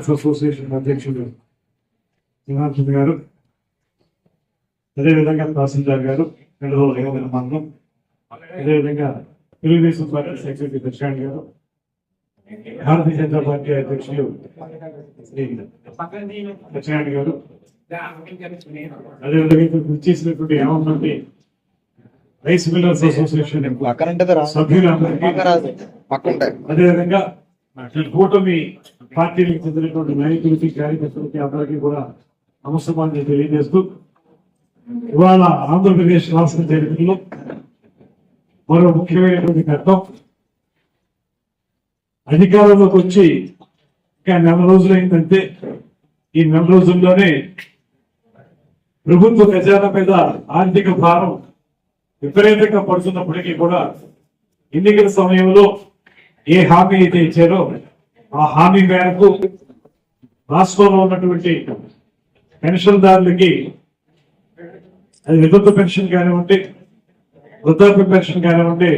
Millers association అధ్యక్షుడు సింహాద్రి గారు, అదేవిధంగా తహసీల్దార్ గారు, మండలం, అదేవిధంగా తెలుగుదేశం పార్టీ సెక్రటరీ దర్శన్ గారు, భారతీయ జనతా పార్టీ అధ్యక్షులు శ్రీ దర్శన్ గారు, అదేవిధంగా వచ్చేసినటువంటి 50 మంది రైస్ మిల్లర్స్ అసోసియేషన్ సభ్యులందరికీ, అదేవిధంగా ఈ కూటమి పార్టీలకు చెందినటువంటి నాయకులకి, కార్యకర్తలకి అందరికీ కూడా నమస్కారాలు తెలియజేస్తూ, ఇవాళ ఆంధ్రప్రదేశ్ రాష్ట్ర చరిత్రలో మరో ముఖ్యమైనటువంటి ఘట్టం. అధికారంలోకి వచ్చి ఇంకా 4 రోజులైందంటే ఈ 4 రోజుల్లోనే ప్రభుత్వ ఖజానా మీద ఆర్థిక భారం విపరీతంగా పడుతున్నప్పటికీ కూడా ఎన్నికల సమయంలో ఏ హామీ అయితే ఇచ్చారో ఆ హామీ మేరకు రాష్ట్రంలో ఉన్నటువంటి పెన్షన్దారులకి, అది విధవ పెన్షన్ కానివ్వండి, వృద్ధాప్య పెన్షన్ కానివ్వండి,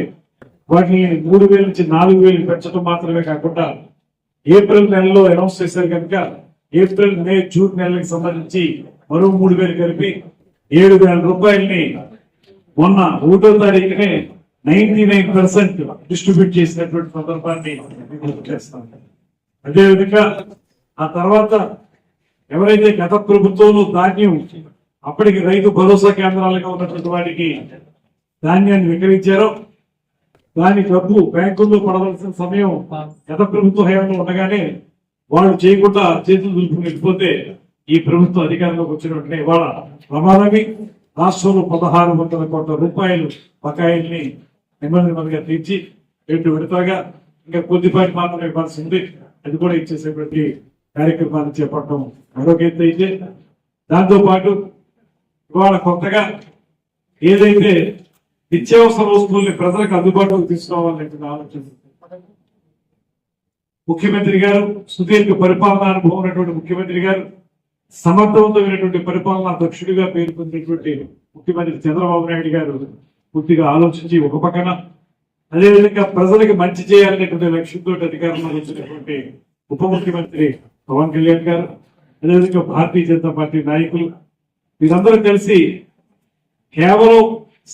వాటిని 3,000 నుంచి 4,000 పెంచడం మాత్రమే కాకుండా ఏప్రిల్ నెలలో అనౌన్స్ చేశారు కనుక ఏప్రిల్, మే, జూన్ నెలలకు సంబంధించి మరో 3,000 కలిపి 7,000 రూపాయలని మొన్న 1వ తారీఖునే 99% డిస్ట్రిబ్యూట్ చేసినటువంటి సందర్భాన్ని గుర్తు చేస్తాం. అదేవిధంగా ఆ తర్వాత ఎవరైతే గత ప్రభుత్వంలో ధాన్యం అప్పటికి రైతు భరోసా కేంద్రాలుగా ఉన్నటువంటి వాటికి ధాన్యాన్ని విక్రయించారో దాని డబ్బు బ్యాంకుల్లో పడవలసిన సమయం గత ప్రభుత్వ హయాంలో ఉండగానే వాళ్ళు చేయకుండా చేతులు దులుపుకుని వెళ్ళిపోతే ఈ ప్రభుత్వం అధికారంలోకి వచ్చిన వెంటనే ఇవాళ ప్రమాదమి రాష్ట్రంలో 1,600 కోట్ల రూపాయలు బకాయిల్ని నెమ్మదిగా తీర్చి 2 విడతలుగా ఇంకా కొద్దిపాటి మాత్రమే ఇవ్వాల్సి ఉంది, అది కూడా ఇచ్చేసేటువంటి కార్యక్రమాన్ని చేపట్టడం మరొక ఎత్తు అయితే, దాంతో పాటు ఇవాళ కొత్తగా ఏదైతే నిత్యావసర వస్తువుల్ని ప్రజలకు అందుబాటులోకి తీసుకోవాలనే ఆలోచన ముఖ్యమంత్రి గారు, సుదీర్ఘ పరిపాలనా అనుభవం ఉన్నటువంటి ముఖ్యమంత్రి గారు, సమర్థవంతమైనటువంటి పరిపాలనా దక్షుడిగా పేరు పొందినటువంటి ముఖ్యమంత్రి చంద్రబాబు నాయుడు గారు పూర్తిగా ఆలోచించి ఒక పక్కన, అదేవిధంగా ప్రజలకు మంచి చేయాలనేటువంటి లక్ష్యంతో అధికారంలోకి వచ్చినటువంటి ఉప ముఖ్యమంత్రి పవన్ కళ్యాణ్ గారు, అదేవిధంగా భారతీయ జనతా పార్టీ నాయకులు, వీరందరూ కలిసి కేవలం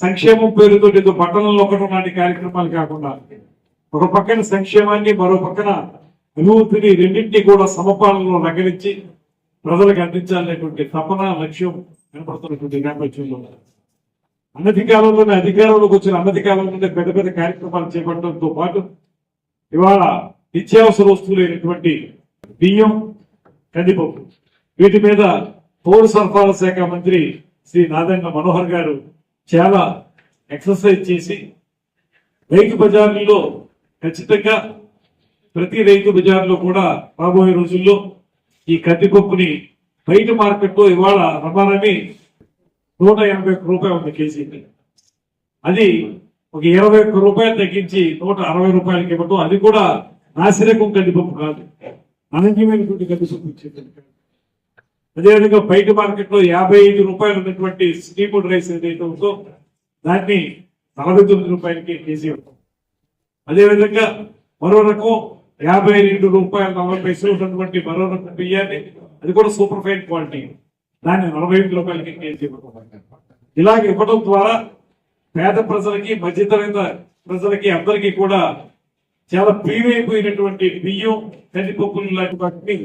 సంక్షేమం పేరుతో ఏదో పట్టణంలో ఒకటి లాంటి కార్యక్రమాలు కాకుండా ఒక పక్కన సంక్షేమాన్ని, మరో పక్కన అభివృద్ధిని, రెండింటినీ కూడా సమపాలనలో నగరించి ప్రజలకు అందించాలనేటువంటి తపన, లక్ష్యం కనపడుతున్నటువంటి నేపథ్యంలో అన్నతి కాలంలోనే అధికారంలోకి వచ్చిన అన్నతి కాలంలోనే పెద్ద పెద్ద కార్యక్రమాలు చేపట్టడంతో పాటు ఇవాళ నిత్యావసర వస్తువులైనటువంటి బియ్యం, కందిపప్పు, వీటి మీద పౌర సరఫరాల శాఖ మంత్రి శ్రీ నాదెండ్ల మనోహర్ గారు చాలా ఎక్సర్సైజ్ చేసి రైతు బజార్లలో ఖచ్చితంగా ప్రతి రైతు బజార్లో కూడా రాబోయే రోజుల్లో ఈ కందిపప్పుని బయట మార్కెట్లో ఇవాళ రమారమి 181 రూపాయలు ఉంది కేజీకి, అది ఒక 21 రూపాయలు తగ్గించి 160 రూపాయలకి ఇవ్వడం, అది కూడా నాసిరకం కందిపప్పు కాదు, అనన్యమైనటువంటి కందిపప్పు ఇచ్చేది. అదేవిధంగా బయట మార్కెట్లో 55 రూపాయలు ఉన్నటువంటి స్టీమ్డ్ రైస్ ఏదైతే ఉందో దాన్ని 49 రూపాయలకి కేజీ ఇవ్వడం. అదేవిధంగా మరో రకం 52 రూపాయలు 40 పైసలు ఉన్నటువంటి మరో రకం బియ్యాన్ని, అది కూడా సూపర్ ఫైన్ క్వాలిటీ, దాన్ని 45 రూపాయలకి కేజీ ఇవ్వడం. ఇలాగ ఇవ్వడం ద్వారా పేద ప్రజలకి, మధ్యతరగతి ప్రజలకి, అందరికీ కూడా చాలా ప్రియమైపోయినటువంటి బియ్యం, కందిపప్పులు లాంటి వాటిని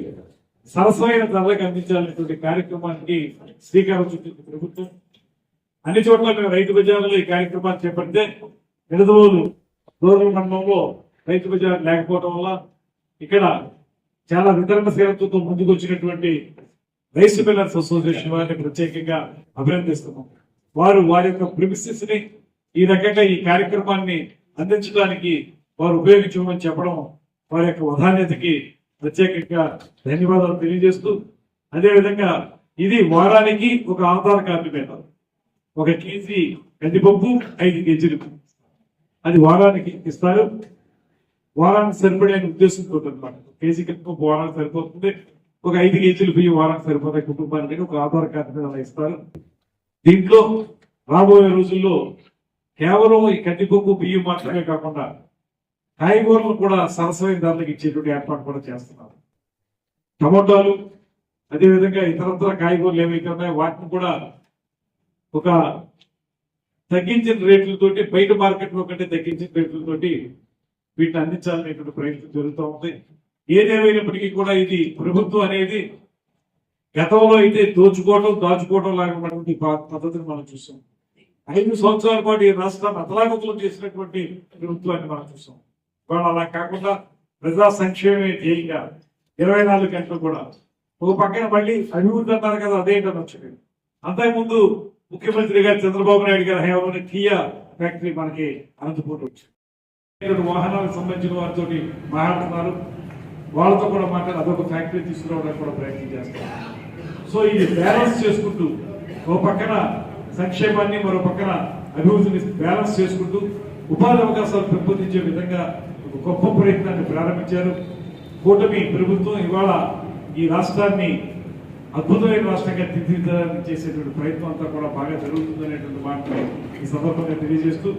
సరసమైన ధరలకు అందించాలనేటువంటి కార్యక్రమానికి శ్రీకారం చుట్టింది ప్రభుత్వం. అన్ని చోట్ల మేము రైతు బజార్లో ఈ కార్యక్రమాన్ని చేపడితే నిడదవోలు రూరల్ మండలంలో రైతు బజార్ లేకపోవడం వల్ల ఇక్కడ చాలా వితరణ సేవలతో ముందుకు వచ్చినటువంటి రైస్ మిల్లర్స్ అసోసియేషన్ వారిని ప్రత్యేకంగా అభినందిస్తున్నాం. వారు వారి యొక్క ప్రిమిసెస్ ని ఈ రకంగా ఈ కార్యక్రమాన్ని అందించడానికి వారు ఉపయోగించమని చెప్పడం వారి యొక్క ప్రాధాన్యతకి ప్రత్యేకంగా ధన్యవాదాలు తెలియజేస్తూ, అదేవిధంగా ఇది వారానికి ఒక ఆధార్ కార్డు మీద 1 కేజీ కందిపప్పు 5 కేజీలు అది వారానికి ఇస్తారు. వారానికి సరిపడే ఉద్దేశంతో అనమాట. కేజీ కందిపప్పు వారానికి సరిపోతుంది, ఒక 5 కేజీలు బియ్యం వారానికి సరిపోతాయి కుటుంబానికి, ఒక ఆధార్ కార్డు మీద అలా ఇస్తారు. దీంట్లో రాబోయే రోజుల్లో కేవలం ఈ కందిపప్పు బియ్యం మాత్రమే కాకుండా కాయగూరలు కూడా సరసమైన ధరలకు ఇచ్చేటువంటి ఏర్పాటు కూడా చేస్తున్నారు. టమోటాలు అదేవిధంగా ఇతరత్ర కాయగూరలు ఏవైతే ఉన్నాయో వాటిని కూడా ఒక తగ్గించిన రేట్లతోటి బయట మార్కెట్లో కంటే తగ్గించిన రేట్లతోటి వీటిని అందించాలనేటువంటి ప్రయత్నం జరుగుతూ ఉంది. ఏదేమైనప్పటికీ కూడా ఇది ప్రభుత్వం అనేది గతంలో అయితే దాచుకోవడం లాగా ఉన్నటువంటి పద్ధతిని మనం చూసాం. 5 సంవత్సరాల పాటు ఈ రాష్ట్రాన్ని అతలాకుతలం చేసినటువంటి ప్రభుత్వాన్ని మనం చూసాం. ఇవాళ అలా కాకుండా ప్రజా సంక్షేమమే ధ్యేయంగా 24 గంటలు కూడా ఒక పక్కన మళ్ళీ అభివృద్ధి అన్నారు కదా, అదేంటని వచ్చింది. అంతకుముందు ముఖ్యమంత్రి గారు చంద్రబాబు నాయుడు గారి హయాంలోనే కియా ఫ్యాక్టరీ మనకి అనంతపూర్ వచ్చింది. వాహనాలకు సంబంధించిన వారితో మాట్లాడుతున్నారు, వాళ్ళతో కూడా మాట్లాడి అదొక ఫ్యాక్టరీ తీసుకురావడానికి కూడా ప్రయత్నం చేస్తారు. సో ఇది బ్యాలెన్స్ చేసుకుంటూ ఒక పక్కన సంక్షేమాన్ని మరో పక్కన అభివృద్ధిని బ్యాలెన్స్ చేసుకుంటూ ఉపాధి అవకాశాలు పెంపొందించే విధంగా ఒక గొప్ప ప్రయత్నాన్ని ప్రారంభించారు కూటమి ప్రభుత్వం. ఇవాళ ఈ రాష్ట్రాన్ని అద్భుతమైన రాష్ట్రంగా తీర్చిదిద్దడానికి చేసేటువంటి ప్రయత్నం అంతా కూడా బాగా జరుగుతుందనేటువంటి మాటని ఈ సందర్భంగా తెలియజేస్తూ,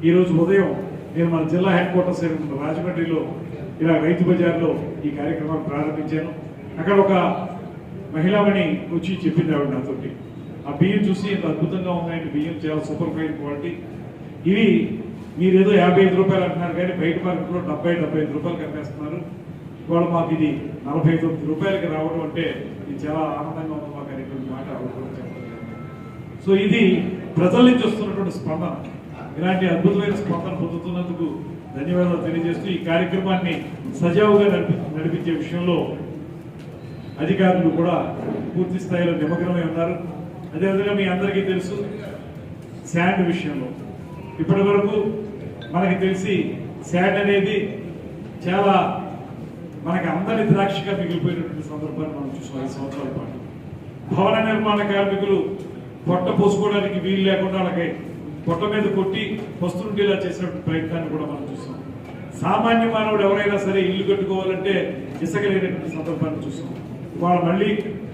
ఈ రోజు ఉదయం నేను మన జిల్లా హెడ్ క్వార్టర్స్ అయిన రాజమండ్రిలో ఇలా రైతు బజార్లో ఈ కార్యక్రమాన్ని ప్రారంభించాను. అక్కడ ఒక మహిళామణి వచ్చి చెప్పింది ఆవిడ నాతోటి, ఆ బియ్యం చూసి ఎంత అద్భుతంగా ఉన్నాయండి, బియ్యం చాలా సూపర్ ఫైన్ క్వాలిటీ, ఇవి మీరేదో 55 రూపాయలు అంటున్నారు కానీ బయట మార్కెట్లో 70-75 రూపాయలు కనిపిస్తున్నారు, ఇవాళ మాకు ఇది 49 రూపాయలకి రావడం అంటే ఇది చాలా ఆనందంగా ఉంది మాకు అనేటువంటి మాట చెప్పలేదు. సో ఇది ప్రజల నుంచి వస్తున్నటువంటి స్పందన, ఇలాంటి అద్భుతమైన స్పందన పొందుతున్నందుకు ధన్యవాదాలు తెలియజేస్తూ ఈ కార్యక్రమాన్ని సజావుగా నడిపించే విషయంలో అధికారులు కూడా పూర్తి స్థాయిలో నిమగ్నమై ఉన్నారు. అదేవిధంగా మీ అందరికీ తెలుసు శాండ్ విషయంలో ఇప్పటి వరకు మనకి తెలిసి శాండ్ అనేది చాలా మనకి అందరి ద్రాక్షగా మిగిలిపోయినటువంటి సందర్భాన్ని మనం చూసాం. 5 సంవత్సరాల పాటు భవన నిర్మాణ కార్మికులు పొట్ట పోసుకోవడానికి వీలు లేకుండా వాళ్ళకి పొట్ట మీద కొట్టి వస్తుండేలా చేసినటువంటి ప్రయత్నాన్ని కూడా మనం చూసాం. సామాన్య మానవుడు ఎవరైనా సరే ఇల్లు కట్టుకోవాలంటే ఇసుక లేనటువంటి సందర్భాన్ని చూసాం. వాళ్ళు మళ్ళీ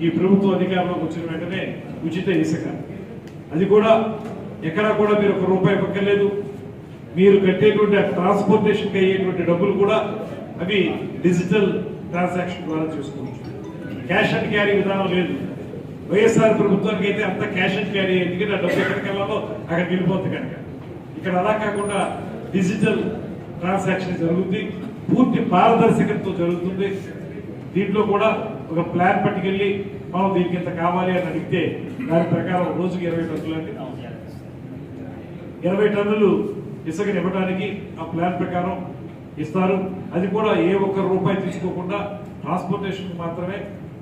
ఈ ప్రభుత్వ అధికారంలోకి వచ్చిన వెంటనే ఉచిత ఇసుక, అది కూడా ఎక్కడా కూడా మీరు ₹1 పక్కలేదు. మీరు కట్టేటువంటి ట్రాన్స్పోర్టేషన్కి అయ్యేటువంటి డబ్బులు కూడా అవి డిజిటల్ ట్రాన్సాక్షన్ ద్వారా చేసుకోవచ్చు. క్యాష్ అండ్ క్యారీ విధానం లేదు. వైఎస్ఆర్ ప్రభుత్వానికి అయితే అంత క్యాష్ అండ్ క్యారీ, ఎందుకంటే ఆ డబ్బు ఎక్కడికి వెళ్ళాలో అక్కడికి వెళ్ళిపోతుంది కనుక. ఇక్కడ అలా కాకుండా డిజిటల్ ట్రాన్సాక్షన్ జరుగుతుంది, పూర్తి పారదర్శకతతో జరుగుతుంది. దీంట్లో కూడా ఒక ప్లాన్ పట్టుకెళ్ళి మనం దీనికి ఇంత కావాలి అని అడిగితే దాని ప్రకారం రోజుకి 20 టన్నులు అంటే 20 టన్నులు ఇసుకని ఇవ్వడానికి ఆ ప్లాన్ ప్రకారం ఇస్తారు. అది కూడా ఏ ఒక్క రూపాయి తీసుకోకుండా ట్రాన్స్పోర్టేషన్ మాత్రమే.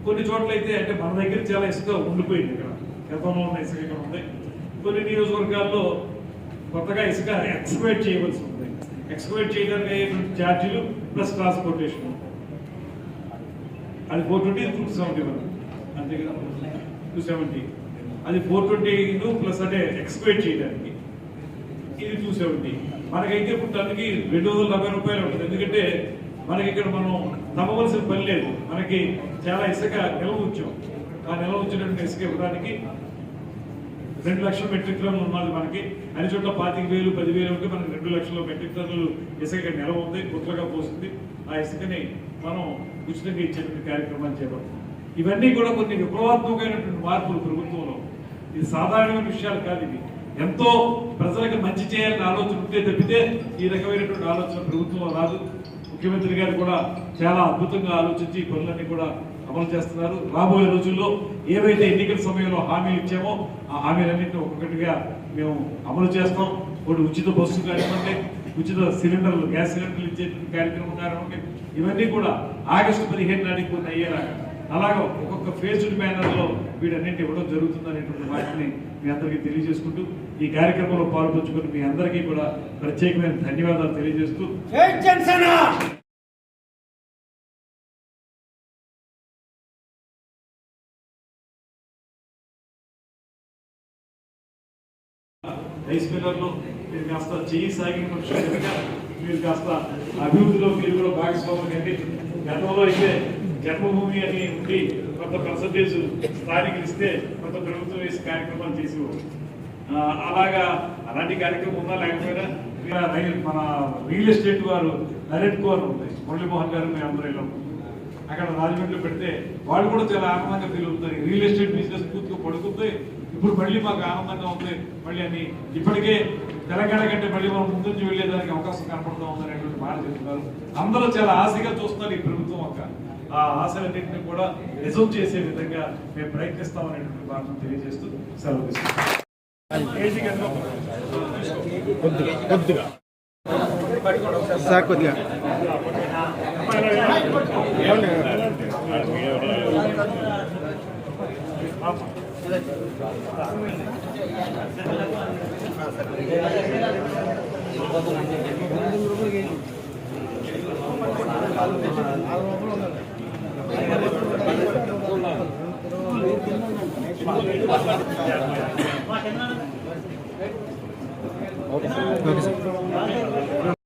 కొన్ని చోట్ల అయితే అంటే మన దగ్గర చాలా ఇసుక ఉండిపోయింది, ఇక్కడ గతంలో ఉన్న ఇసుక ఇక్కడ ఉంది. కొన్ని నియోజకవర్గాల్లో కొత్తగా ఇసుక ఎక్స్కవేట్ చేయవలసి ఉంది. ఎక్స్కవేట్ చేయడానికి అయ్యేటువంటి ఛార్జీలు ప్లస్ ట్రాన్స్పోర్టేషన్ అది 420, 270 అంతే కదా, 270. అది 420 ప్లస్ అంటే ఎక్స్కవేట్ చేయడానికి ఇది 270. మనకైతే ఇప్పుడు టన్నుకి 240 రూపాయలు ఉంటుంది. ఎందుకంటే మనకి ఇక్కడ మనం తమ్మవలసిన పని లేదు, మనకి చాలా ఇసుక నిల్వ ఉంచాం. ఆ నిల్వ ఉంచినటువంటి ఇసుక ఇవ్వడానికి 2 లక్షల మెట్రిక్ టన్నులు ఉన్నది మనకి. అన్ని చోట్ల 25,000, 10,000 ఉంటే మనకి 2 లక్షల మెట్రిక్ టన్నులు ఇసుక నిల్వ ఉంది, గుట్లుగా పోస్తుంది. ఆ ఇసుకని మనం ఉచితంగా ఇచ్చేటువంటి కార్యక్రమాలు చేపడుతున్నాం. ఇవన్నీ కూడా కొన్ని విప్లవాత్మకమైనటువంటి మార్పులు ప్రభుత్వంలో. ఇది సాధారణమైన విషయాలు కాదు, ఇవి ఎంతో ప్రజలకు మంచి చేయాలని ఆలోచన ఉంటే తప్పితే ఈ రకమైనటువంటి ఆలోచన ప్రభుత్వంలో రాదు. ముఖ్యమంత్రి గారు కూడా చాలా అద్భుతంగా ఆలోచించి పనులన్నీ కూడా అమలు చేస్తున్నారు. రాబోయే రోజుల్లో ఏవైతే ఎన్నికల సమయంలో హామీలు ఇచ్చామో ఆ హామీలన్నింటినీ ఒక్కొక్కటిగా మేము అమలు చేస్తాం. ఒకటి ఉచిత బస్సు కానివ్వండి, ఉచిత సిలిండర్లు, గ్యాస్ సిలిండర్లు ఇచ్చే కార్యక్రమం కానివ్వండి, ఇవన్నీ కూడా ఆగస్టు 15 నాటికి కొన్ని అయ్యేలాగా అలాగా ఒక్కొక్క ఫేజ్డ్ మేనర్లో వీటన్నింటి ఇవ్వడం జరుగుతుందనేటువంటి వాటిని మీ అందరికీ తెలియజేసుకుంటూ ఈ కార్యక్రమంలో పాల్పంచుకుని మీ అందరికీ కూడా ప్రత్యేకమైన ధన్యవాదాలు తెలియజేస్తూ రైస్ మిల్లర్లో మీరు కాస్త చెయ్యి సాగిన మనుషులు కనుక మీరు కాస్త అభివృద్ధిలో మీరు కూడా భాగస్వామ్యం కండి. గతంలో అయితే జన్మభూమి అని ఉండి కొంత పర్సంటేజ్ స్థానికులు ఇస్తే కొంత ప్రభుత్వం వేసి కార్యక్రమాలు చేసేవారు. అలాంటి కార్యక్రమం ఉన్నా లేకపోయినా మన రియల్ ఎస్టేట్ వారు నరెట్కో అని ఉంది, మురళీమోహన్ గారు మీ అందరిలో అక్కడ రాజమండ్రిలో పెడితే వాళ్ళు కూడా చాలా ఆనందంగా ఫీల్ అవుతారు. రియల్ ఎస్టేట్ బిజినెస్ పూర్తిగా పడుకుంది, ఇప్పుడు మళ్ళీ మాకు ఆనందంగా ఉంది, మళ్ళీ అని ఇప్పటికే తెలంగాణ కంటే మళ్ళీ మనం ముందుంచి వెళ్ళేదానికి అవకాశం కనపడుతూ ఉందనేటువంటి మాట చెప్తున్నారు. అందరూ చాలా ఆశగా చూస్తున్నారు ఈ ప్రభుత్వం యొక్క ఆ ఆశలన్నింటినీ కూడా నిజం చేసే విధంగా మేము ప్రయత్నిస్తామనేటువంటి మాటను తెలియజేస్తూ సెలవు తీసుకుంటాం. సార్ కొద్దిగా ఓకే సార్.